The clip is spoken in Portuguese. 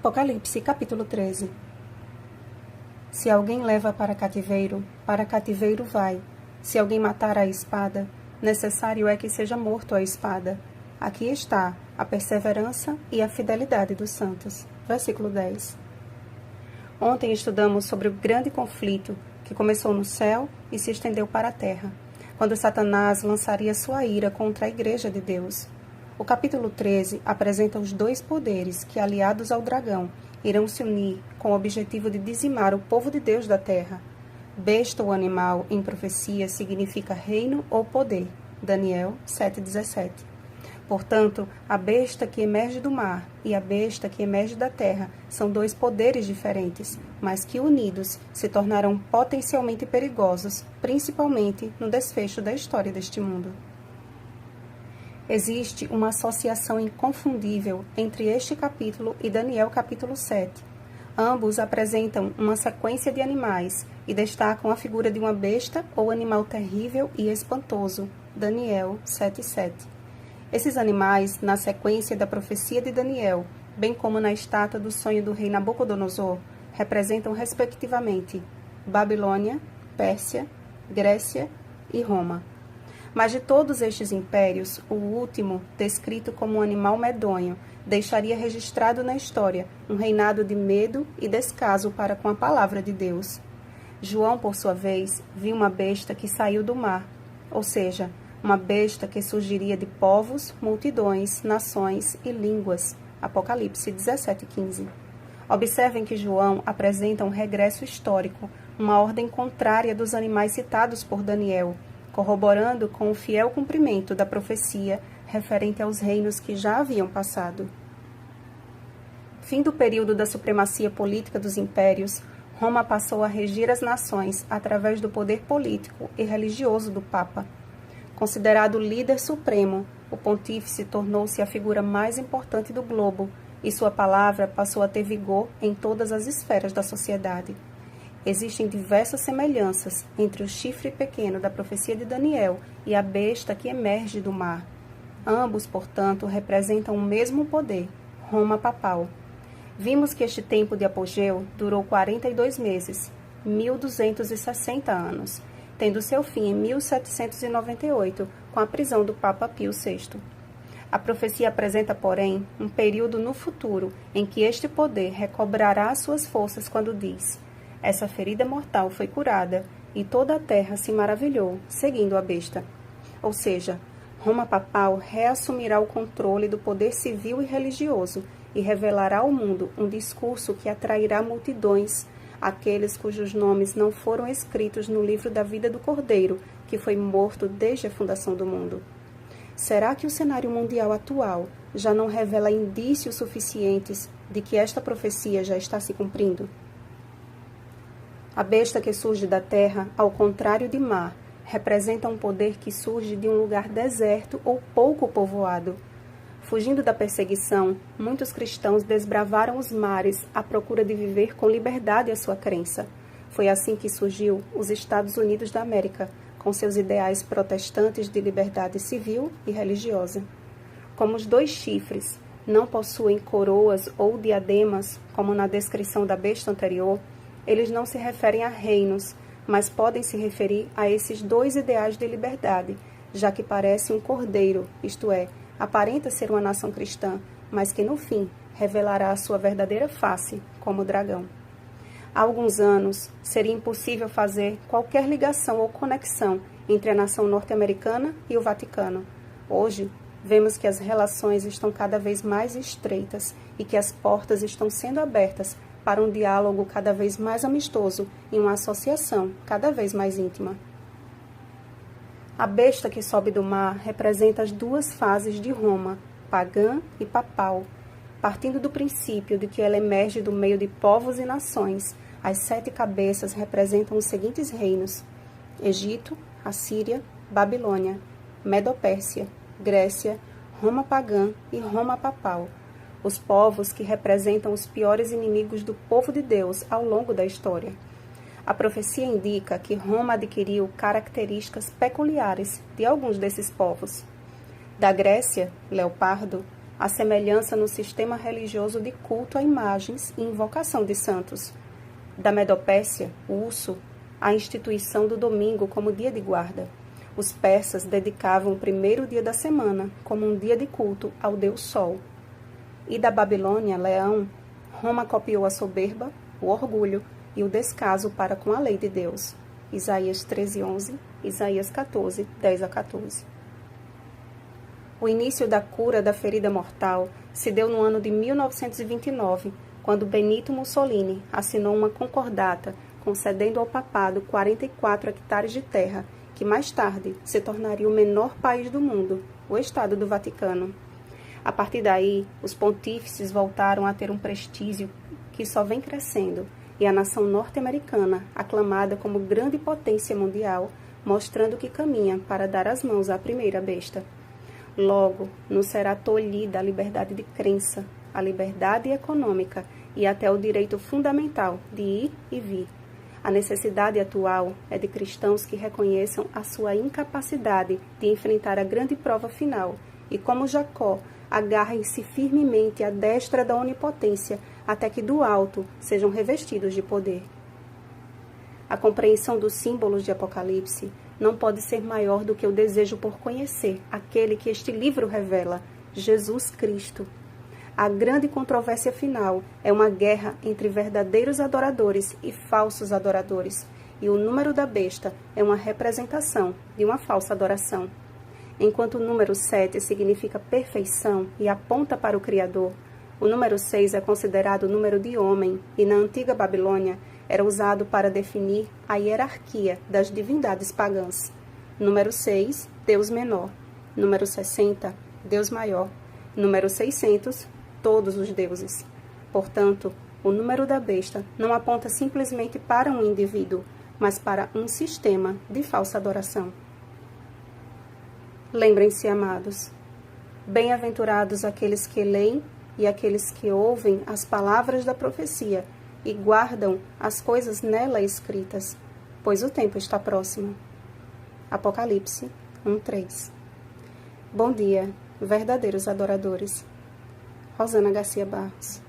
Apocalipse, capítulo 13. Se alguém leva para cativeiro vai. Se alguém matar à espada, necessário é que seja morto à espada. Aqui está a perseverança e a fidelidade dos santos. Versículo 10. Ontem estudamos sobre o grande conflito que começou no céu e se estendeu para a terra, quando Satanás lançaria sua ira contra a Igreja de Deus. O capítulo 13 apresenta os dois poderes que, aliados ao dragão, irão se unir com o objetivo de dizimar o povo de Deus da terra. Besta ou animal, em profecia, significa reino ou poder. Daniel 7,17. Portanto, a besta que emerge do mar e a besta que emerge da terra são dois poderes diferentes, mas que unidos se tornarão potencialmente perigosos, principalmente no desfecho da história deste mundo. Existe uma associação inconfundível entre este capítulo e Daniel capítulo 7. Ambos apresentam uma sequência de animais e destacam a figura de uma besta ou animal terrível e espantoso. Daniel 7,7. Esses animais, na sequência da profecia de Daniel, bem como na estátua do sonho do rei Nabucodonosor, representam respectivamente Babilônia, Pérsia, Grécia e Roma. Mas de todos estes impérios, o último, descrito como um animal medonho, deixaria registrado na história um reinado de medo e descaso para com a palavra de Deus. João, por sua vez, viu uma besta que saiu do mar, ou seja, uma besta que surgiria de povos, multidões, nações e línguas. Apocalipse 17:15. Observem que João apresenta um regresso histórico, uma ordem contrária dos animais citados por Daniel, corroborando com o fiel cumprimento da profecia referente aos reinos que já haviam passado. Fim do período da supremacia política dos impérios, Roma passou a regir as nações através do poder político e religioso do Papa. Considerado o líder supremo, o pontífice tornou-se a figura mais importante do globo e sua palavra passou a ter vigor em todas as esferas da sociedade. Existem diversas semelhanças entre o chifre pequeno da profecia de Daniel e a besta que emerge do mar. Ambos, portanto, representam o mesmo poder, Roma papal. Vimos que este tempo de apogeu durou 42 meses, 1260 anos, tendo seu fim em 1798, com a prisão do Papa Pio VI. A profecia apresenta, porém, um período no futuro em que este poder recobrará suas forças quando diz: essa ferida mortal foi curada, e toda a terra se maravilhou, seguindo a besta. Ou seja, Roma papal reassumirá o controle do poder civil e religioso e revelará ao mundo um discurso que atrairá multidões, aqueles cujos nomes não foram escritos no livro da vida do Cordeiro, que foi morto desde a fundação do mundo. Será que o cenário mundial atual já não revela indícios suficientes de que esta profecia já está se cumprindo? A besta que surge da terra, ao contrário de mar, representa um poder que surge de um lugar deserto ou pouco povoado. Fugindo da perseguição, muitos cristãos desbravaram os mares à procura de viver com liberdade a sua crença. Foi assim que surgiu os Estados Unidos da América, com seus ideais protestantes de liberdade civil e religiosa. Como os dois chifres não possuem coroas ou diademas, como na descrição da besta anterior, eles não se referem a reinos, mas podem se referir a esses dois ideais de liberdade, já que parece um cordeiro, isto é, aparenta ser uma nação cristã, mas que no fim revelará a sua verdadeira face, como o dragão. Há alguns anos, seria impossível fazer qualquer ligação ou conexão entre a nação norte-americana e o Vaticano. Hoje, vemos que as relações estão cada vez mais estreitas e que as portas estão sendo abertas para um diálogo cada vez mais amistoso e uma associação cada vez mais íntima. A besta que sobe do mar representa as duas fases de Roma, pagã e papal. Partindo do princípio de que ela emerge do meio de povos e nações, as 7 cabeças representam os seguintes reinos: Egito, Assíria, Babilônia, Medopérsia, Grécia, Roma pagã e Roma papal. Os povos que representam os piores inimigos do povo de Deus ao longo da história. A profecia indica que Roma adquiriu características peculiares de alguns desses povos. Da Grécia, leopardo, a semelhança no sistema religioso de culto a imagens e invocação de santos. Da Medopécia, o urso, a instituição do domingo como dia de guarda. Os persas dedicavam o primeiro dia da semana como um dia de culto ao deus Sol. E da Babilônia, Leão, Roma copiou a soberba, o orgulho e o descaso para com a lei de Deus. Isaías 13:11, Isaías 14, 10-14. O início da cura da ferida mortal se deu no ano de 1929, quando Benito Mussolini assinou uma concordata concedendo ao papado 44 hectares de terra, que mais tarde se tornaria o menor país do mundo, o Estado do Vaticano. A partir daí, os pontífices voltaram a ter um prestígio que só vem crescendo, e a nação norte-americana, aclamada como grande potência mundial, mostrando que caminha para dar as mãos à primeira besta. Logo, nos será tolhida a liberdade de crença, a liberdade econômica e até o direito fundamental de ir e vir. A necessidade atual é de cristãos que reconheçam a sua incapacidade de enfrentar a grande prova final e, como Jacó, agarrem-se firmemente à destra da onipotência até que do alto sejam revestidos de poder. A compreensão dos símbolos de Apocalipse não pode ser maior do que o desejo por conhecer aquele que este livro revela, Jesus Cristo. A grande controvérsia final é uma guerra entre verdadeiros adoradores e falsos adoradores, e o número da besta é uma representação de uma falsa adoração. Enquanto o número 7 significa perfeição e aponta para o Criador, o número 6 é considerado o número de homem e, na antiga Babilônia, era usado para definir a hierarquia das divindades pagãs. Número 6, Deus menor. Número 60, Deus maior. Número 600, todos os deuses. Portanto, o número da besta não aponta simplesmente para um indivíduo, mas para um sistema de falsa adoração. Lembrem-se, amados, bem-aventurados aqueles que leem e aqueles que ouvem as palavras da profecia e guardam as coisas nela escritas, pois o tempo está próximo. Apocalipse 1:3. Bom dia, verdadeiros adoradores. Rosana Garcia Barros.